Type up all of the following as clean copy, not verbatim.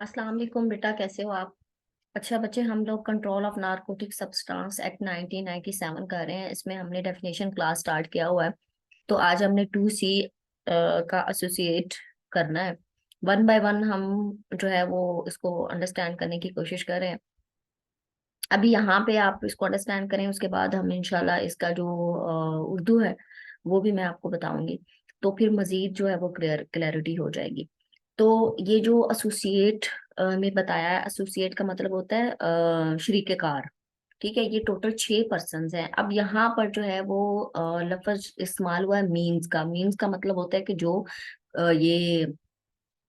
अस्सलाम वालेकुम बेटा, कैसे हो आप? अच्छा बच्चे, हम लोग control of narcotic substance act 1997 कर रहे हैं। इसमें हमने डेफिनेशन क्लास स्टार्ट किया हुआ है। तो आज हमने 2C का एसोसिएट करना है। वन बाय वन हम जो है वो इसको अंडरस्टैंड करने की कोशिश कर रहे हैं। अभी यहाँ पे आप इसको अंडरस्टैंड करें, उसके बाद हम इंशाल्लाह इसका जो उर्दू है वो भी मैं आपको बताऊंगी। तो फिर मजीद जो है वो क्लैरिटी हो जाएगी। तो ये जो एसोसिएट में बताया है, एसोसिएट का मतलब होता है शरीके कार। ठीक है, ये टोटल 6 पर्सन हैं। अब यहाँ पर जो है वो लफ्ज इस्तेमाल हुआ है मीन्स का। मीन्स का मतलब होता है कि जो ये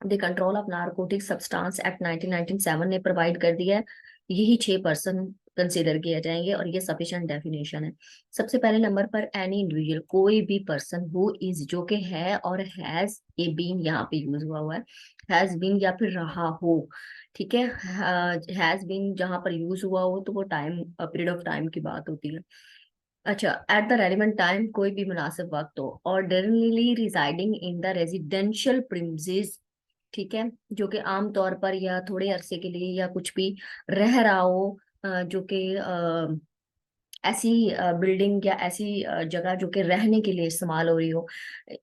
the control of narcotic substance act 1997 ने प्रोवाइड कर दिया है, यही 6 पर्सन कंसिडर किए जाएंगे और ये सफिशिएंट डेफिनेशन है। सबसे पहले नंबर पर एनी इंडिविजुअल, कोई भी पर्सन हु इज, जो कि है और हैज, ये बीन यहाँ पे यूज हुआ है, हैज बीन या फिर रहा हो। ठीक है, हैज बीन जहां पर यूज हुआ हो तो वो टाइम, पीरियड ऑफ टाइम की बात होती है। अच्छा, एट द रेलिवेंट टाइम, कोई भी मुनासिब वक्त हो, ordinarily residing in the residential premises. ठीक है, जो कि आम तौर पर या थोड़े अरसे के लिए या कुछ भी रह रहा हो, जो कि ऐसी बिल्डिंग या ऐसी जगह जो कि रहने के लिए इस्तेमाल हो रही हो,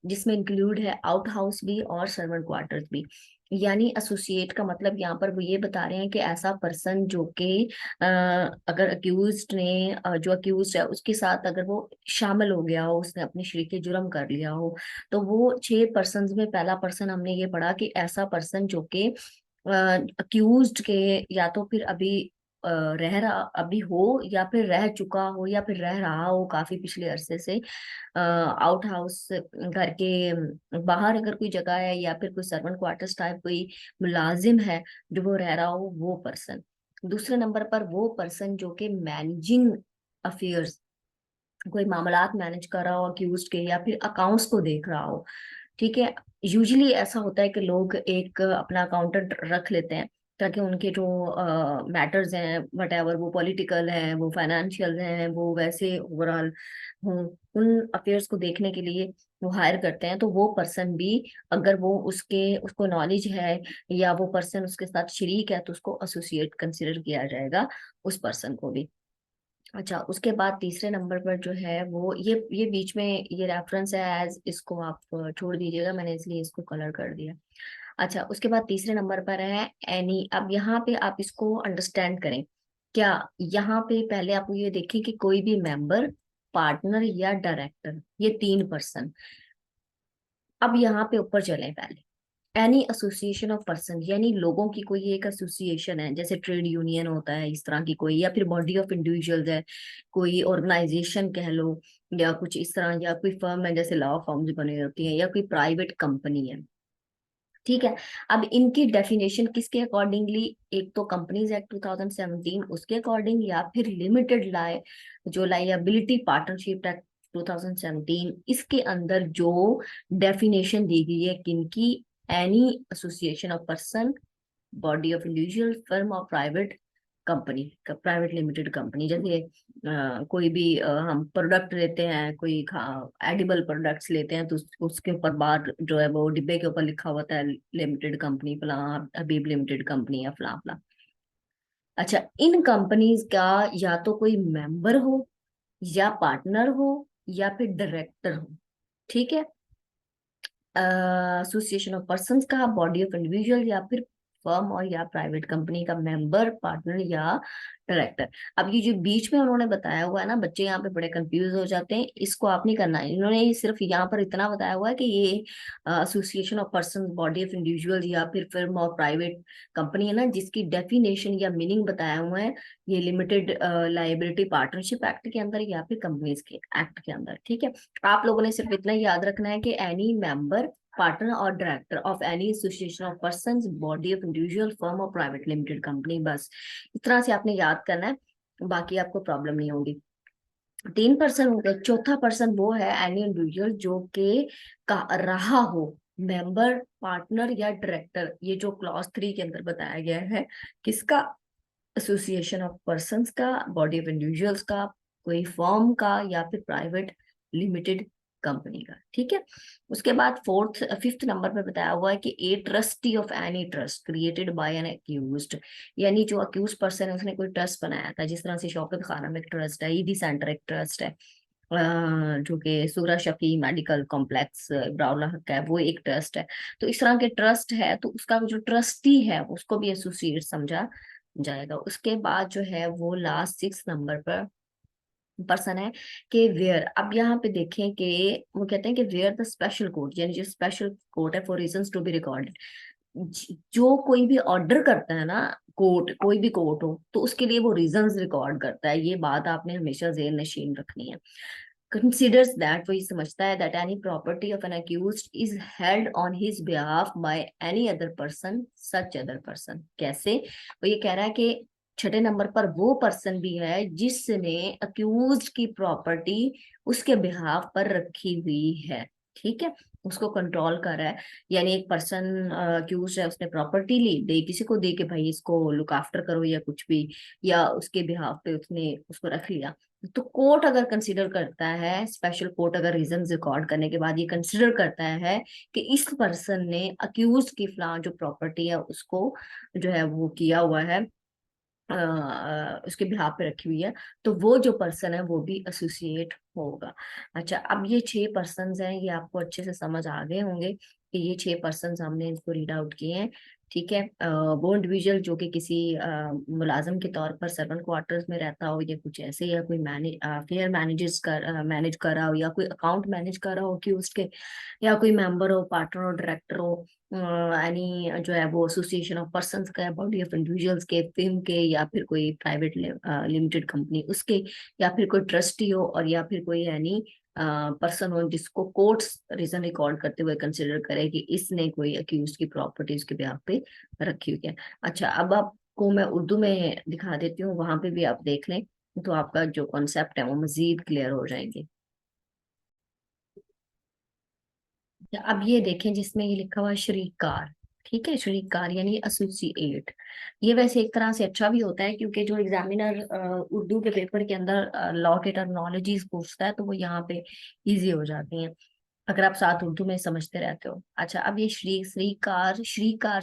जिसमें इंक्लूड है आउट हाउस भी और सर्वेंट क्वार्टर्स भी। यानी एसोसिएट का मतलब यहाँ पर वो ये बता रहे हैं कि ऐसा पर्सन जो कि अगर अक्यूज्ड ने जो अक्यूज्ड है उसके साथ अगर वो शामिल हो गया हो, उसने अपनी शरीके जुर्म कर लिया हो, तो वो 6 पर्सन में पहला पर्सन हमने ये पढ़ा कि ऐसा पर्सन जो कि अक्यूज्ड के या तो फिर अभी रह रहा अभी हो, या फिर रह चुका हो, या फिर रह रहा हो काफी पिछले अरसे से आउट हाउस, घर के बाहर अगर कोई जगह है, या फिर कोई सर्वेंट क्वार्टर्स टाइप कोई मुलाजिम है जो वो रह रहा हो, वो पर्सन। दूसरे नंबर पर वो पर्सन जो कि मैनेजिंग अफेयर्स, कोई मामलात मैनेज कर रहा हो अक्यूज के, या फिर अकाउंट्स को देख रहा हो। ठीक है, यूजुअली ऐसा होता है कि लोग एक अपना अकाउंटेंट रख लेते हैं ताकि उनके जो मैटर्स हैं, वट एवर, वो पॉलिटिकल हैं, वो फाइनेंशियल हैं, वो वैसे ओवरऑल हों, उन अफेयर्स को देखने के लिए वो हायर करते हैं। तो वो पर्सन भी, अगर वो उसको नॉलेज है या वो पर्सन उसके साथ शरीक है, तो उसको एसोसिएट कंसिडर किया जाएगा, उस पर्सन को भी। अच्छा, उसके बाद तीसरे नंबर पर जो है वो ये बीच में ये रेफरेंस है एज, इसको आप छोड़ दीजिएगा, मैंने इसलिए इसको कलर कर दिया। अच्छा, उसके बाद तीसरे नंबर पर है एनी। अब यहाँ पे आप इसको अंडरस्टैंड करें क्या। यहाँ पे पहले आप ये देखें कि कोई भी मेंबर, पार्टनर या डायरेक्टर, ये 3 पर्सन। अब यहाँ पे ऊपर चलें पहले। एनी एसोसिएशन ऑफ पर्सन, यानी लोगों की कोई एक एसोसिएशन है, जैसे ट्रेड यूनियन होता है इस तरह की कोई, या फिर बॉडी ऑफ इंडिविजुअल्स है, कोई ऑर्गेनाइजेशन कह लो, या कुछ इस तरह, या कोई फर्म है जैसे लॉ फर्म्स बनी होती है, या कोई प्राइवेट कंपनी है। ठीक है, अब इनकी डेफिनेशन किसके अकॉर्डिंगली, एक तो कंपनीज एक्ट 2017 उसके अकॉर्डिंग, या फिर लिमिटेड लाइ जो लाइबिलिटी पार्टनरशिप एक्ट 2017, इसके अंदर जो डेफिनेशन दी गई है किनकी, any association of person, body of individual, firm और private company, private limited company. जैसे कोई भी हम प्रोडक्ट लेते हैं, कोई एडिबल प्रोडक्ट्स लेते हैं, तो उसके ऊपर बाहर जो है वो डिब्बे के ऊपर लिखा होता है लिमिटेड कंपनी फला, हबीब लिमिटेड कंपनी या फला फला। अच्छा, इन कंपनीज का या तो कोई मेंबर हो, या पार्टनर हो, या फिर डायरेक्टर हो। ठीक है, एसोसिएशन ऑफ पर्संस का, बॉडी ऑफ इंडिविजुअल, या फिर फर्म और या प्राइवेट कंपनी का मेंबर, पार्टनर या डायरेक्टर। अब ये जो बीच में उन्होंने बताया हुआ है ना, बच्चे यहाँ पे बड़े कंफ्यूज हो जाते हैं, इसको आप नहीं करना है। इन्होंने ये सिर्फ यहाँ पर इतना बताया हुआ है कि ये association of person, body of individual या फिर फर्म और प्राइवेट कंपनी है ना, जिसकी डेफिनेशन या मीनिंग बताया हुआ है ये लिमिटेड लाइबिलिटी पार्टनरशिप एक्ट के अंदर या फिर कंपनीज के एक्ट के अंदर। ठीक है, आप लोगों ने सिर्फ इतना ही याद रखना है कि एनी मेंबर, पार्टनर और director of any association of persons, body of individual, firm और प्राइवेट लिमिटेड कंपनी, बस इस तरह से आपने याद करना है, बाकी आपको प्रॉब्लम नहीं होगी। 3 पर्सन हो गए। चौथा पर्सन वो है एनी इंडिविजुअल जो कि का रहा हो, मेंबर, पार्टनर या डायरेक्टर, ये जो क्लॉज 3 के अंदर बताया गया है, किसका, एसोसिएशन ऑफ पर्संस का, बॉडी ऑफ इंडिविजुअल्स का, कोई फर्म का या फिर प्राइवेट लिमिटेड कंपनी का। ठीक है, उसके बाद फिफ्थ नंबर पे बताया हुआ है कि a trustee of any trust created by an accused, यानी जो अक्यूज पर्सन है उसने कोई ट्रस्ट बनाया था, जिस तरह से शौकत खानम एक ट्रस्ट है, ईदी सेंटर एक ट्रस्ट है, जो कि सुगरा शफी मेडिकल कॉम्प्लेक्स ब्राउला हक है, वो एक ट्रस्ट है। तो इस तरह के ट्रस्ट है तो उसका जो ट्रस्टी है उसको भी एसोसिएट समझा जाएगा। उसके बाद जो है वो लास्ट 6 नंबर पर पर्सन है कि वेयर। अब यहाँ पे देखें कि वो कहते हैं कि वेयर द स्पेशल कोड, यानी जो स्पेशल कोड है for reasons to be recorded. जो कोई भी ऑर्डर करता है ना, कोर्ट, कोई भी कोर्ट हो, तो उसके लिए वो रीजंस रिकॉर्ड करता है। ये बात आपने हमेशा ज़हन नशीन रखनी है। considers that, वो ये समझता है that any property of an accused is held on his behalf by any other person, such other person। कैसे? वो ये कह रहा है कि छठे नंबर पर वो पर्सन भी है जिसने अक्यूज की प्रॉपर्टी उसके बिहाफ पर रखी हुई है। ठीक है, उसको कंट्रोल कर रहा है। यानी एक पर्सन अक्यूज है, उसने प्रॉपर्टी ली, दे किसी को दे के भाई इसको लुक आफ्टर करो या कुछ भी, या उसके बिहाफ पे उसने उसको रख लिया। तो कोर्ट अगर कंसीडर करता है, स्पेशल कोर्ट अगर रीजन रिकॉर्ड करने के बाद ये कंसीडर करता है कि इस पर्सन ने अक्यूज की फलां जो प्रॉपर्टी है उसको जो है वो किया हुआ है, उसके बिहाफ पे रखी हुई है, तो वो जो पर्सन है वो भी एसोसिएट होगा। अच्छा, अब ये 6 पर्सन हैं, ये आपको अच्छे से समझ आ गए होंगे कि ये 6 पर्सन हमने इनको रीड आउट किए हैं। ठीक है, वो इंडिविजुअल जो कि किसी मुलाजिम के तौर पर सर्वेंट क्वार्टर्स में रहता हो या कुछ ऐसे, या कोई मैनेज कर रहा हो, या कोई अकाउंट मैनेज कर रहा हो कि उसके, या कोई मेंबर हो, पार्टनर हो, डायरेक्टर हो, यानी जो है वो एसोसिएशन ऑफ पर्संस का, बॉडी ऑफ इंडिविजुअल्स के, फिल्म के, या फिर कोई प्राइवेट लिमिटेड कंपनी उसके, या फिर कोई ट्रस्टी हो, और या फिर कोई यानी पर्सन हो जिसको कोर्ट्स रीजन रिकॉर्ड करते हुए कंसिडर करे कि इसने कोई अक्यूज की प्रॉपर्टी उसके ब्याह पे रखी हुई है। अच्छा, अब आपको मैं उर्दू में दिखा देती हूँ, वहां पे भी आप देख लें तो आपका जो कॉन्सेप्ट है वो मजीद क्लियर हो जाएंगे। अब ये देखें जिसमें ये लिखा हुआ है शरीकार। ठीक है, शरीकार यानी एसोसिएट। ये वैसे एक तरह से अच्छा भी होता है क्योंकि जो एग्जामिनर उर्दू के पेपर के अंदर लॉ के टर्मिनोलॉजीज पूछता है तो वो यहाँ पे इजी हो जाती हैं अगर आप साथ उर्दू में समझते रहते हो। अच्छा, अब ये श्रीकार, श्रीकार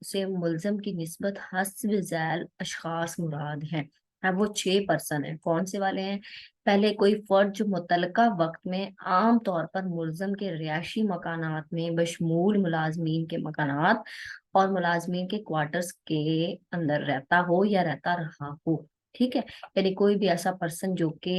से मुल्जम की निस्बत हस्ब ज़ैल अशखास मुराद हैं। अब वो 6 पर्सन है, कौन से वाले हैं? पहले, कोई फर्द जो मुतलका वक्त में आम तौर पर मुल्जम के रिहायशी मकानात में बशमूल मुलाजमीन के मकानात और मुलाजमीन के क्वार्टर्स के अंदर रहता हो या रहता रहा हो। ठीक है, यानी कोई भी ऐसा पर्सन जो कि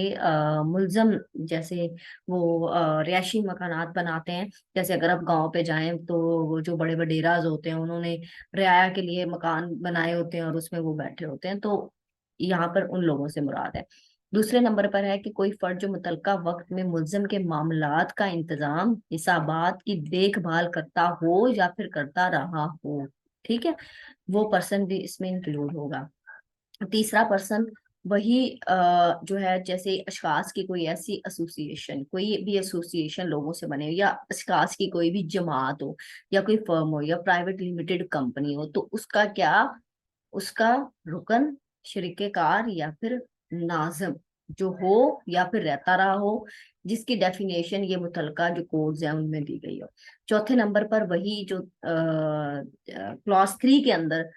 मुल्जम, जैसे वो रिहायशी मकानात बनाते हैं, जैसे अगर आप गांव पे जाएं तो वो जो बड़े बडेराज होते हैं उन्होंने रियाया के लिए मकान बनाए होते हैं और उसमें वो बैठे होते हैं, तो यहाँ पर उन लोगों से मुराद है। दूसरे नंबर पर है कि कोई फर्द जो मुतलका वक्त में मुल्जम के मामलात का इंतजाम, हिसाबात की देखभाल करता हो या फिर करता रहा हो। ठीक है, वो पर्सन भी इसमें इंक्लूड होगा। तीसरा पर्सन वही जो है, जैसे अशखास की कोई ऐसी एसोसिएशन, कोई भी एसोसिएशन लोगों से बने हो, या अशखास की कोई भी जमात हो, या कोई फर्म हो, या प्राइवेट लिमिटेड कंपनी हो, तो उसका क्या, उसका रुकन, शरीकेकार, या फिर नाज़िम जो हो या फिर रहता रहा हो, जिसकी डेफिनेशन ये मुतलका जो कोड्स हैं उनमें दी गई हो। चौथे नंबर पर वही जो क्लॉज 3 के अंदर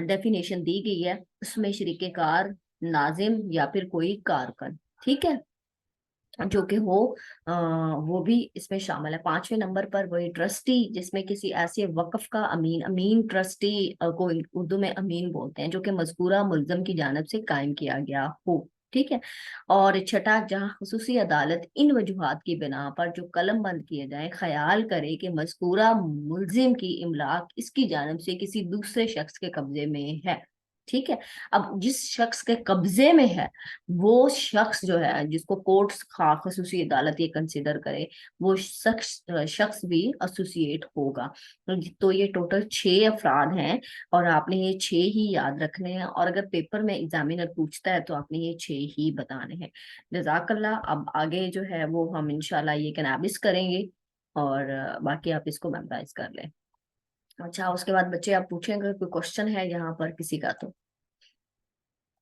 डेफिनेशन दी गई है, उसमें शरीकेकार, नाजिम, या फिर कोई कारकन। ठीक है, जो कि हो वो भी इसमें शामिल है। पांचवें नंबर पर वही ट्रस्टी, जिसमें किसी ऐसे वक्फ का अमीन, अमीन ट्रस्टी को उर्दू में अमीन बोलते हैं, जो कि मजकूरा मुल्जम की जानिब से कायम किया गया हो। ठीक है, और छठा, जहाँ खुसूसी अदालत इन वजूहात की बिना पर जो कलम बंद किए जाए ख्याल करे कि मजकूरा मुल्जिम की इमलाक इसकी जानिब से किसी दूसरे शख्स के कब्जे में है। ठीक है, अब जिस शख्स के कब्जे में है वो शख्स जो है, जिसको कोर्ट खसूसी अदालत ये कंसिडर करे, वो शख्स शख्स भी एसोसिएट होगा। तो ये टोटल 6 अफराद हैं और आपने ये 6 ही याद रखने हैं, और अगर पेपर में एग्जामिनर पूछता है तो आपने ये 6 ही बताने हैं। जजाकल्ला। अब आगे जो है वो हम इंशाल्लाह ये कनाबिस करेंगे, और बाकी आप इसको मेमोराइज कर लें। अच्छा, उसके बाद बच्चे आप पूछेंगे कोई क्वेश्चन है यहाँ पर किसी का तो।